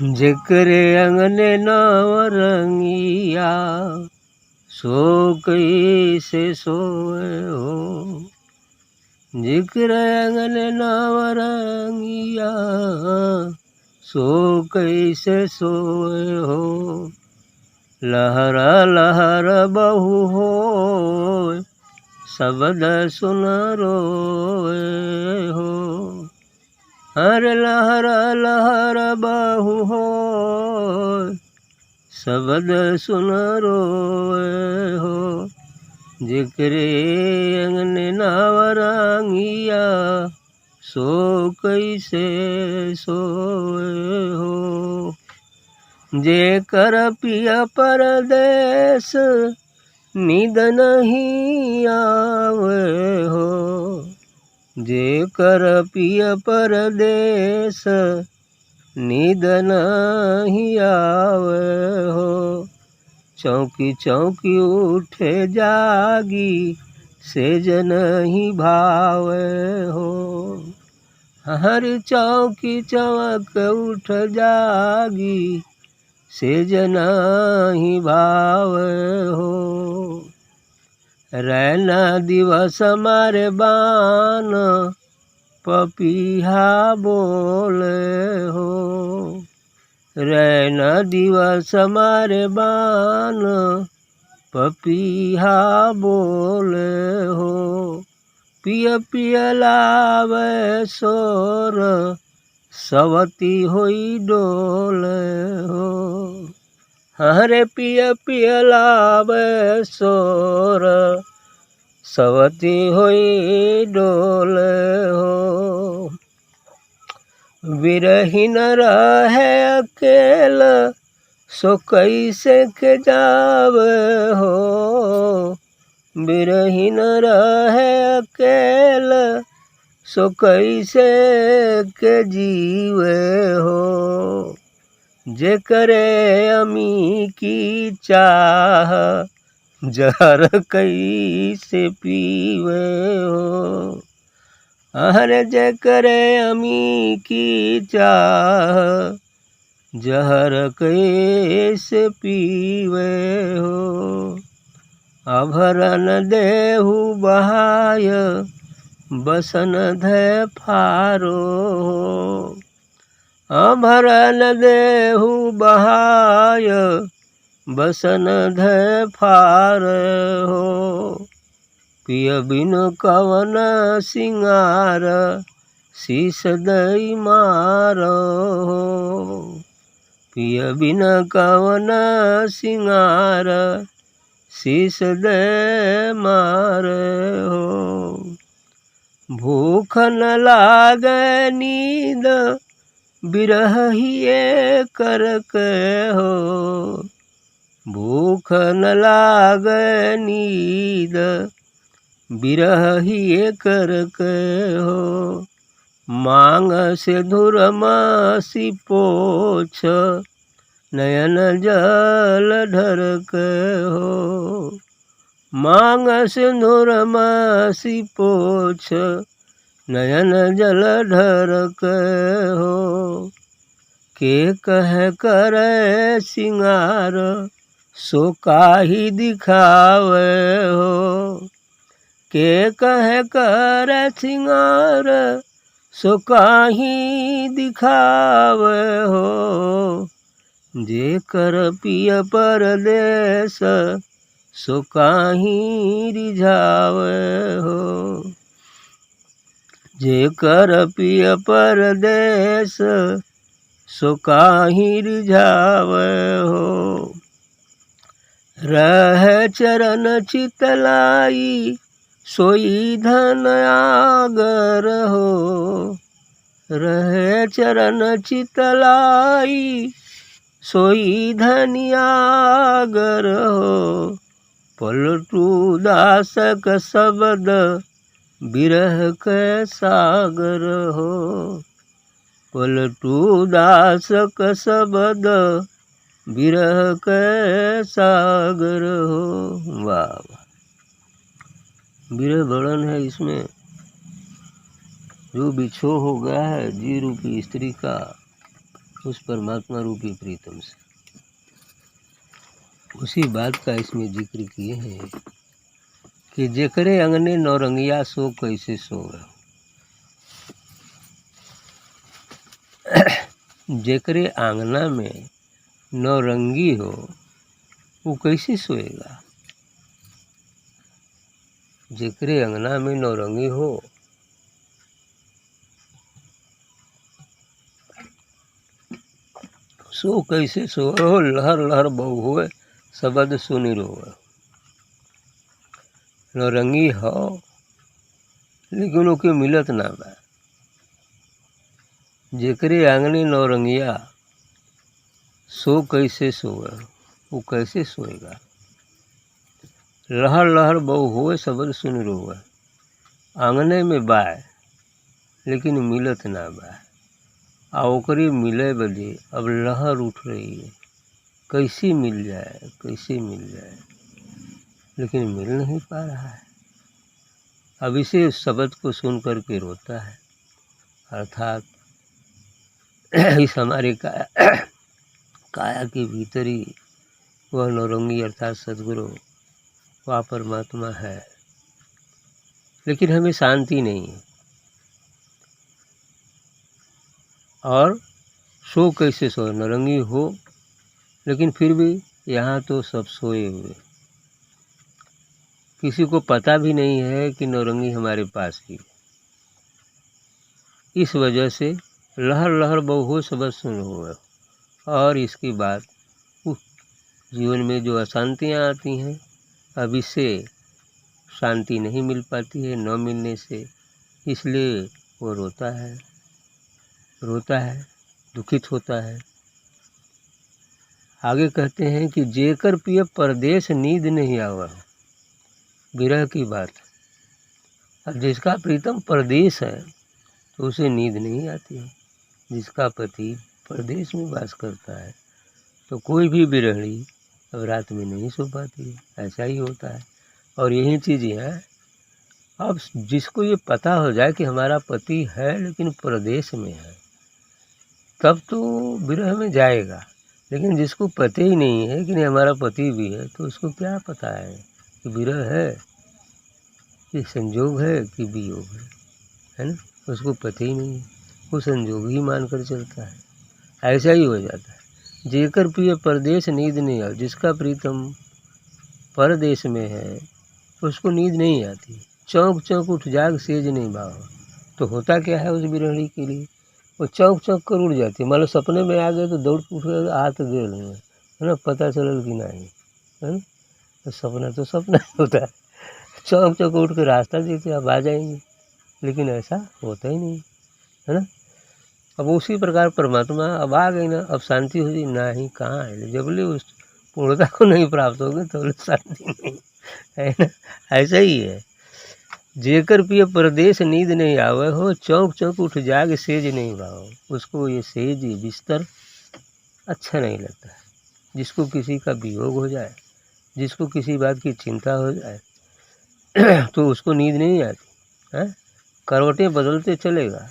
जेकरे अंगने नवरंगिया सो कैसे सोए हो। जेकरे अंगने नवरंगिया सो कैसे सोए हो। लहरा लहर बहु होय शब्द सुन रोए हो। हर लहरा लहर बहु होय शब्द सुन रोए हो। जेकरे अंगने नवरंगिया सो कैसे सोए हो। जेकर पिया परदेस नींद नहीं आवे हो। जेकर पिया परदेस नींद नहीं आवे हो। चौकी चौकी उठे जागी सेज नहीं भावे हो। हर चौकी चौक उठ जागी सेज नहीं भावे हो। रैना दिवस मारे बान पपीहा बोले हो। रैना दिवस मारे बान पपीहा बोले हो। पिय पिय लावे सोर सवती होई डोले हो। हरे पिय पिय लावे सोर सवती होई डोले हो। विरहीन रहे अकेल सो कैसे के जावे हो। विरहीन रहे अकेल सो कैसे के जीवे हो। जेकरे अमी की चाह जहर कैसे पीवे हो। अरे जेकरे अमी की चाह जहर कैसे पीवे हो। अभरन देहु बहाय बसन धै फारो हो। अभरन देहु बहाय बसन धै फार हो। पिय बिन कवन सिंगार शीस दई मार हो। पिय बिन कवन सिंगार शीस दे मार हो। भूख न लागे नींद बिरह हिए करके हो। भूख न लागे नींद बिरह हिए करके हो। मांग से धुर मासी पोछ नयन जल ढरके हो। मांग सिंधुर मासी पोछ नयन जल ढरके हो। के कह करे सिंगार सो काही दिखावे हो। के कह करे सिंगार सो काही दिखावे हो। जेकर पिय परदेस सो काही रिझावे हो। जेकर पिय परदेस सो काही रिझावे हो। रहे चरण चितलाई सोई धन आगर हो। रहे चरण चितलाई सोई धनियागर हो। पलटू दासक शब्द बिरह के सागर हो। पलटू दासक शब्द बिरह के सागर हो। वाह, विरह वर्णन है इसमें। जो बिछो हो गया है जी रूपी स्त्री का, उस परमात्मा रूपी प्रीतम से। उसी बात का इसमें जिक्र किए हैं कि जेकरे अंगने नौरंगिया सो कैसे सो रहो। जेकरे आंगना में नौरंगी हो वो कैसे सोएगा। जेकरे अंगना में नौरंगी हो सो कैसे सो रहो। लहर लहर बहु होए शब्द सुनि रोवे। नौरंगी हो लेकिन ओके मिलत ना बा। जेकरे आंगने नौरंगिया सो कैसे सोए वो कैसे सोएगा। लहर लहर बहु होए शब्द सुनि रोवे। आंगने में बाय लेकिन मिलत ना बा। आ ओकरी मिले बदे अब लहर उठ रही है। कैसे मिल जाए कैसे मिल जाए, लेकिन मिल नहीं पा रहा है। अब इसे उस शब्द को सुन कर के रोता है। अर्थात इस हमारे काया के भीतर ही वह नौरंगी अर्थात सद्गुरु वह परमात्मा है, लेकिन हमें शांति नहीं है। और सो कैसे सो, नौरंगी हो लेकिन फिर भी यहाँ तो सब सोए हुए। किसी को पता भी नहीं है कि नौरंगी हमारे पास ही। इस वजह से लहर लहर बहु हो शब्द सुन हो। और इसकी बात जीवन में जो अशांतियाँ आती हैं अब इससे शांति नहीं मिल पाती है, न मिलने से इसलिए वो रोता है दुखित होता है। आगे कहते हैं कि जेकर पिए परदेश नींद नहीं आवा। विरह की बात। अब जिसका प्रीतम परदेश है तो उसे नींद नहीं आती है। जिसका पति परदेश में वास करता है तो कोई भी विरहणी अब रात में नहीं सो पाती है। ऐसा ही होता है। और यही चीज़ है। अब जिसको ये पता हो जाए कि हमारा पति है लेकिन परदेश में है, तब तो विरह में जाएगा। लेकिन जिसको पता ही नहीं है कि नहीं हमारा पति भी है, तो उसको क्या पता है कि विरह है, कि संजोग है, कि वियोग है ना। उसको पता ही नहीं है, वो संजोग ही मान कर चलता है। ऐसा ही हो जाता है। जेकर पिए परदेश नींद नहीं आ। जिसका प्रीतम परदेश में है उसको नींद नहीं आती। चौंक चौंक उठ जाग सेज नहीं भाव। तो होता क्या है उस विरहणी के लिए, वो चौंक चौंक कर उड़ जाती है। मान लो सपने में आ गए तो दौड़ उठ गए, हाथ गेल में है ना, पता चलल कि नहीं है ना। तो सपना तो सपना ही होता है। चौंक चौंक उठ के रास्ता देते अब आ जाएंगे, लेकिन ऐसा होता ही नहीं है ना। अब उसी प्रकार परमात्मा अब आ गई ना, अब शांति हो गई ना ही कहाँ है। जब ले उस पूर्णता को नहीं प्राप्त हो गए तो शांति नहीं है ना। ऐसा ही है। जेकर पिए परदेश नींद नहीं आवे हो। चौंक चौंक उठ जाग सेज नहीं भाव। उसको ये सेज ये बिस्तर अच्छा नहीं लगता है। जिसको किसी का वियोग हो जाए, जिसको किसी बात की चिंता हो जाए तो उसको नींद नहीं आती है। करवटें बदलते चलेगा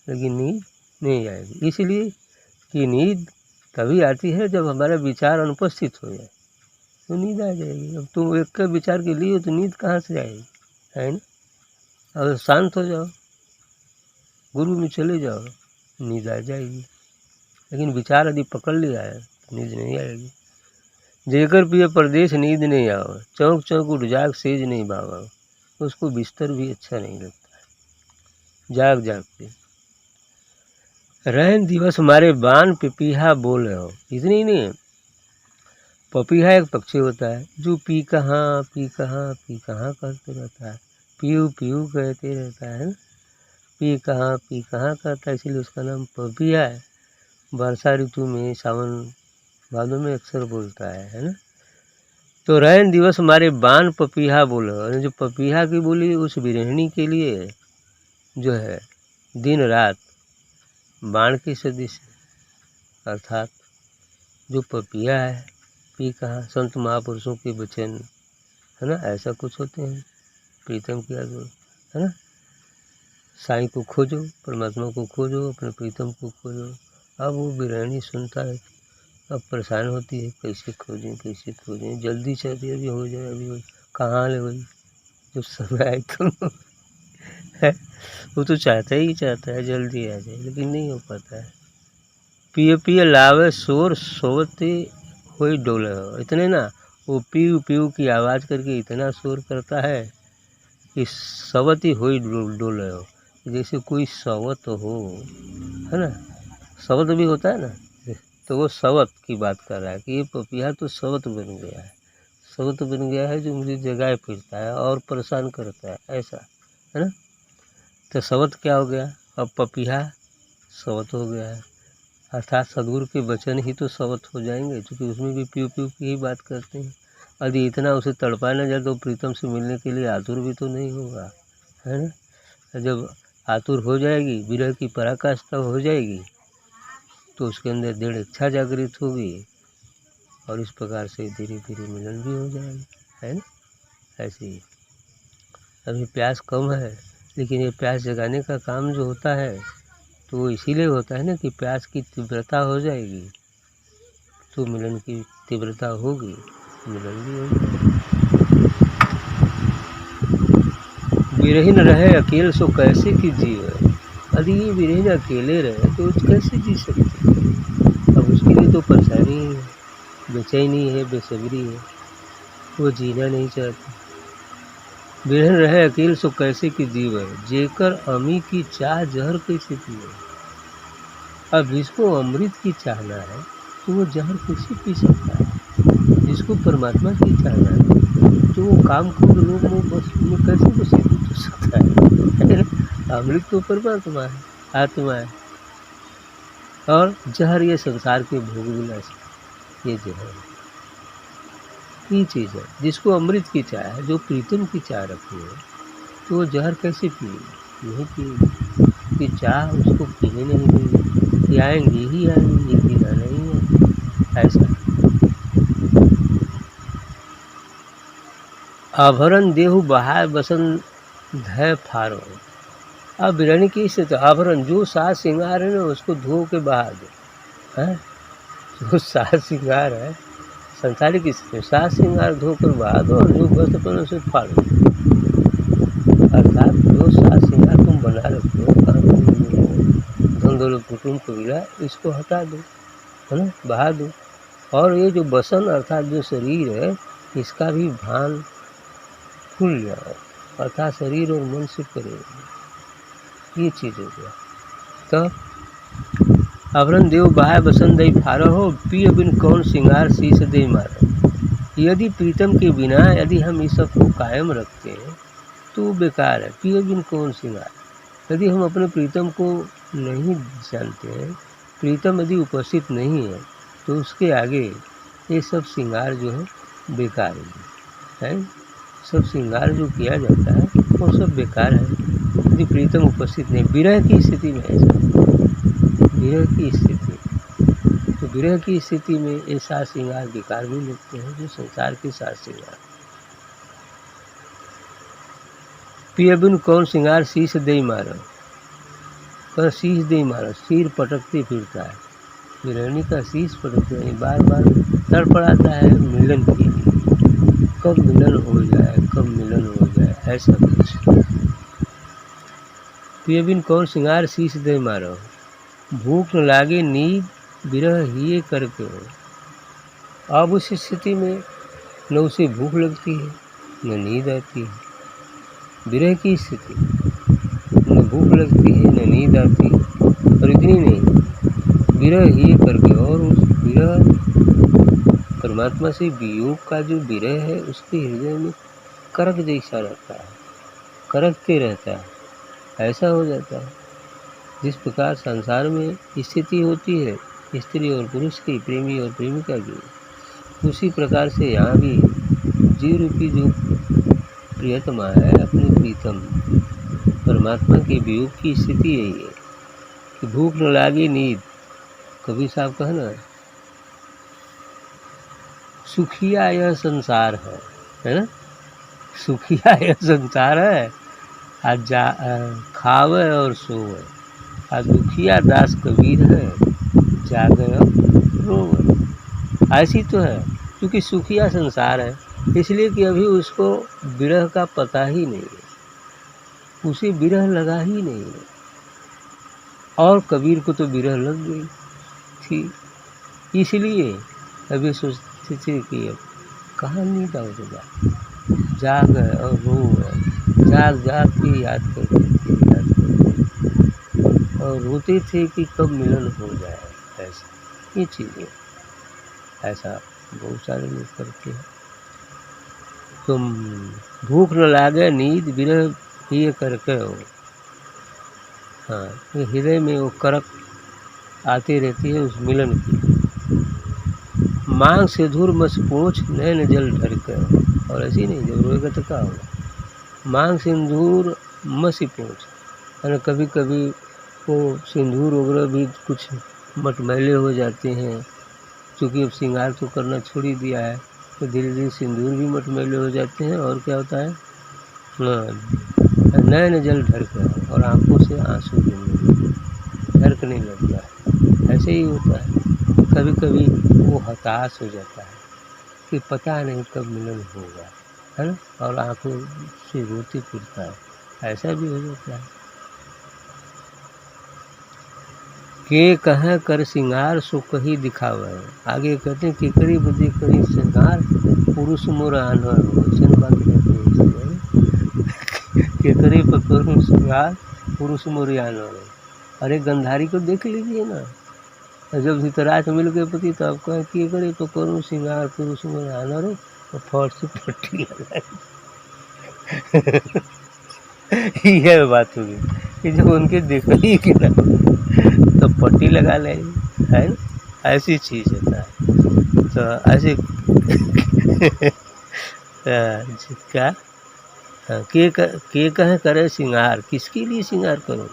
लेकिन नींद नहीं आएगी। इसलिए कि नींद तभी आती है जब हमारा विचार अनुपस्थित हो जाए तो नींद आ जाएगी। अब तुम एक का विचार के लिए तो नींद कहाँ से आएगी, है ना। अब शांत हो जाओ, गुरु में चले जाओ, नींद आ जाएगी। लेकिन विचार यदि पकड़ लिया है तो नींद नहीं आएगी। जेकर पिए परदेश नींद नहीं आओ। चौंक चौंक उठ जाग सेज नहीं भावा। उसको बिस्तर भी अच्छा नहीं लगता है। जाग जाग के रैन दिवस मारे बान पिपीहा बोले हो। इतनी नहीं, पपीहा एक पक्षी होता है जो पी कहाँ करते रहता है। पीयू पीयू कहते रहता है ना। पी कहाँ करता है, इसलिए उसका नाम पपीहा है। वर्षा ऋतु में सावन भादों में अक्सर बोलता है ना। तो रैन दिवस हमारे बान पपीहा बोले। और जो पपीहा की बोली उस विरहिणी के लिए जो है दिन रात बाण की सदृश, अर्थात जो पपीहा है। पी कहाँ संत महापुरुषों के वचन है ना, ऐसा कुछ होते हैं। प्रीतम किया जो है ना, साईं को खोजो, परमात्मा को खोजो, अपने प्रीतम को खोजो अब वो गृहिणी सुनता है, अब परेशान होती है, कैसे खोजें, जल्दी चाहती है अभी हो जाए, अभी हो जाए। कहाँ ले गई जो समय आए तो है। वो तो चाहता है जल्दी आ जाए, लेकिन नहीं हो पाता है। पिए पिए लावे शोर सोवती हुई डोले हो, इतने ना वो पीऊ पीऊ की आवाज़ करके इतना शोर करता है कि सवती हुई डोले हो, जैसे कोई सवत हो, है ना। सवत भी होता है ना, तो वो सवत की बात कर रहा है कि ये पपिया तो सवत बन गया है, सवत बन गया है जो मुझे जगाए फिरता है और परेशान करता है, ऐसा है ना। तो सवत क्या हो गया, अब पपिया सवत हो गया है, अर्थात सदगुरु के वचन ही तो सवत हो जाएंगे, क्योंकि उसमें भी पीऊ पीऊ की ही बात करते हैं। यदि इतना उसे तड़पाया न जाए तो प्रीतम से मिलने के लिए आतुर भी तो नहीं होगा, है ना। जब आतुर हो जाएगी, विरह की पराकाष्ठा हो जाएगी, तो उसके अंदर दृढ़ इच्छा जागृत होगी और इस प्रकार से धीरे धीरे मिलन भी हो जाएगा, है ना। ऐसे ही अभी प्यास कम है, लेकिन ये प्यास जगाने का काम जो होता है तो वो इसीलिए होता है ना कि प्यास की तीव्रता हो जाएगी तो मिलन की तीव्रता होगी, मिलन भी होगा। विरहीन रहे अकेले सो कैसे की जीव, यदि ये विरहीन अकेले रहे तो कैसे जी सकते। अब उसके लिए तो परेशानी है, बेचैनी है, बेसब्री है, वो जीना नहीं चाहती। विरहीन रहे अकेले सो कैसे की जीव, जेकर अमी की चाह जहर कैसे पिए। अब जिसको अमृत की चाहना है तो वो जहर कैसे पी सकता है। जिसको परमात्मा की चाहना है तो वो काम क्रोध लोभ मोह बस में कैसे वशीभूत हो सकता है। अमृत तो परमात्मा है, आत्मा है, और जहर ये संसार के भोग विलास, ये जहर है, ये चीज़ है। जिसको अमृत की चाह है, जो प्रीतम की चाह रखी है, तो वो जहर कैसे पिए, नहीं पिए कि चाह उसको पीने नहीं देगी, ये आएंगे ही आएंगे, ये पीना नहीं है, ऐसा। आभरण देहु बहाय बसन धय फारो। अब बिरहनी की से तो आभरण जो साज श्रृंगार है ना उसको धो के बहा दो, है जो साज श्रृंगार है संसारिक स्थिति, साज श्रृंगार धोकर बहा दो और जो वस्त्र पहनो उसे फाड़ दो। अर्थात जो साज श्रृंगार तुम बना रखते हो, धन दौलत कुटुंब कबीला, इसको हटा दो, है ना, बहा दो। और ये जो बसन अर्थात जो शरीर है, इसका भी भान भूल जाओ, अर्थात शरीर और मन से परे, ये चीज़ हो गया। तब आवरण देव बहाय बसन दई फारहो, पिय बिन कौन श्रृंगार शीश दे मारो। यदि प्रीतम के बिना यदि हम इस सब को कायम रखते हैं तो वो बेकार है। पिय बिन कौन श्रृंगार, यदि हम अपने प्रीतम को नहीं जानते हैं, प्रीतम यदि उपस्थित नहीं है तो उसके आगे ये सब श्रृंगार जो है बेकार है। सब श्रृंगार जो किया जाता है वो सब बेकार है यदि प्रीतम उपस्थित नहीं। विरह की स्थिति में ऐसा, विरह की स्थिति, तो विरह की स्थिति में ये साज श्रृंगार बेकार भी लगते हैं जो संसार के साज श्रृंगार। पिय बिन कौन श्रृंगार शीश दे मारो, पर शीश दे मारो, सिर पटकते फिरता है। विरहणी का शीश पटकते यानी बार बार तड़पड़ाता है मिलन के लिए, कब मिलन हो जाए, कब मिलन हो जाए, ऐसा कुछ। पिय बिन कौन श्रृंगार शीश दे मारो, भूख न लागे नींद विरह हिये करके हो। अब उस स्थिति में न उसे भूख लगती है न नींद आती है। विरह की स्थिति, न भूख लगती है न नींद आती है, और इतनी नहीं, विरह हिये करके, और उस विरह परमात्मा से वियोग का जो विरह है उसके हृदय में करक जैसा रहता है, करकते रहता है, ऐसा हो जाता है। जिस प्रकार संसार में स्थिति होती है स्त्री और पुरुष की, प्रेमी और प्रेमिका की, उसी प्रकार से यहाँ भी जीव रूपी जो प्रियतमा है, अपनी प्रीतम परमात्मा के वियोग की स्थिति यही है कि भूख न लागे नींद। कबीर साहब कहना, सुखिया यह संसार है ना, सुखिया यह संसार है, आज खावे और सोवे। आज दुखिया दास कबीर है, जागे और रोवे। ऐसी तो है, क्योंकि सुखिया संसार है, इसलिए कि अभी उसको विरह का पता ही नहीं है, उसे विरह लगा ही नहीं है। और कबीर को तो विरह लग गई थी, इसलिए अभी सोचते थे कि अब कहाँ नींद आएगा, जाग है और रो है, जाग जाग के याद करते और रोते थे कि कब मिलन हो जाए। ऐसा ये चीज़ें, ऐसा बहुत सारे लोग करते हैं। तुम भूख न लागे नींद विरह ये करके हो। हाँ, ये हृदय में वो करक आती रहती है उस मिलन की। मांग से धूर मस पूछ नैन जल ढरके हो। और ऐसी नहीं, जब रोएगा तो क्या होगा। मांग सिंदूर मसी पूछ, यानी कभी कभी वो सिंदूर वगैरह भी कुछ मटमैले हो जाते हैं, क्योंकि अब श्रृंगार तो करना छोड़ ही दिया है, तो धीरे धीरे सिंदूर भी मटमैले हो जाते हैं। और क्या होता है, नैन जल ढरके और आंखों से आंसू ढरकने लगता है। ऐसे ही होता है, कभी कभी वो हताश हो जाता है कि पता नहीं कब मिलन होगा, है ना, और आंखों से रोते फिरता है, ऐसा भी हो जाता है। के कहें कर श्रृंगार सो कही दिखावे। आगे कहते हैं कि करी बदे करी श्रृंगार पुरुष मोर आनर हो। ऐसा बात कहते हैं कि करी पर करूँ श्रृंगार पुरुष मोर आनर हो। अरे गंधारी को देख लीजिए ना, जब धृतराज मिल गए पति तो आप कहें कि करे तो करूँ श्रृंगार पुरुष मोर आनर हो, तो फट से पट्टी लगाई। यह बात होगी कि जब उनके देखा ही कि ना तो पट्टी लगा लेंगे, है ना, ऐसी चीज़ होता है। तो ऐसे क्या के कहे करे श्रृंगार, किसके लिए श्रृंगार करो,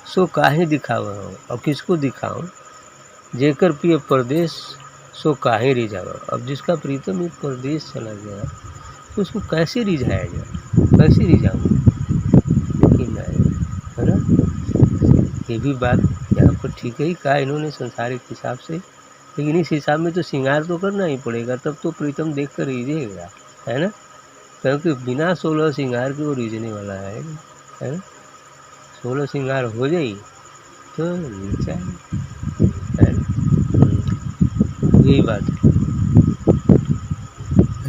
सो काहे दिखावा हो, और किसको दिखाऊं, जेकर प्रिय परदेश सो काहे रिझावा। अब जिसका प्रीतम एक परदेश चला गया तो उसको कैसे रिझाया जाए, कैसे रिझाऊँ, लेकिन है ना। ये भी बात यहाँ पर ठीक ही कहा इन्होंने संसारिक हिसाब से, लेकिन इस हिसाब में तो श्रृंगार तो करना ही पड़ेगा, तब तो प्रीतम देख कर रिझेगा, है ना, क्योंकि बिना 16 श्रृंगार के वो रिझने वाला है ना। 16 श्रृंगार हो जाए तो रीझा है ना। यही बात है।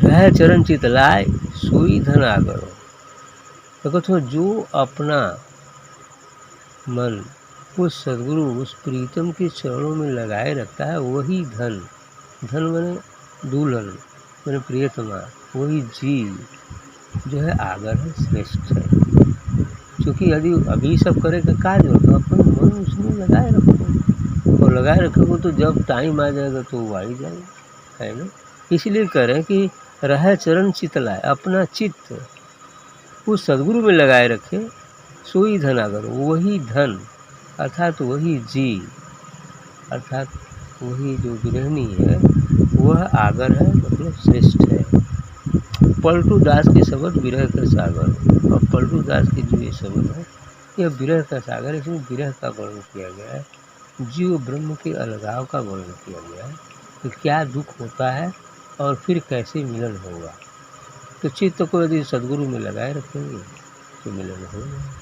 रह चरण चितलाय सोई धन आगरो। देखो तो जो अपना मन उस सदगुरु उस प्रीतम के चरणों में लगाए रखता है, वही धन, धन माने दुल्हन माने प्रियतमा, वही जीव जो है आगर है, श्रेष्ठ है। क्योंकि यदि अभी सब करे का कार्य हो तो अपन मन उसमें लगाए रखो, और लगाए रखोगे तो जब टाइम आ जाएगा तो वो आ ही जाएगा, है ना। इसलिए कह रहे हैं कि रह चरण चितलाए, अपना चित्त उस सदगुरु में लगाए रखे, सोई धन आगर, वही धन अर्थात वही जीव, अर्थात वही जो गृहिणी है वह आगर है, मतलब श्रेष्ठ है। पलटू दास के शब्द विरह का सागर, और पलटू दास के जो ये शब्द है यह विरह का सागर, इसमें विरह का वर्णन किया गया है, जीव ब्रह्म के अलगाव का वर्णन किया गया है कि क्या दुख होता है और फिर कैसे मिलन होगा। तो चित्त को यदि सदगुरु में लगाए रखेंगे तो मिलन होगा।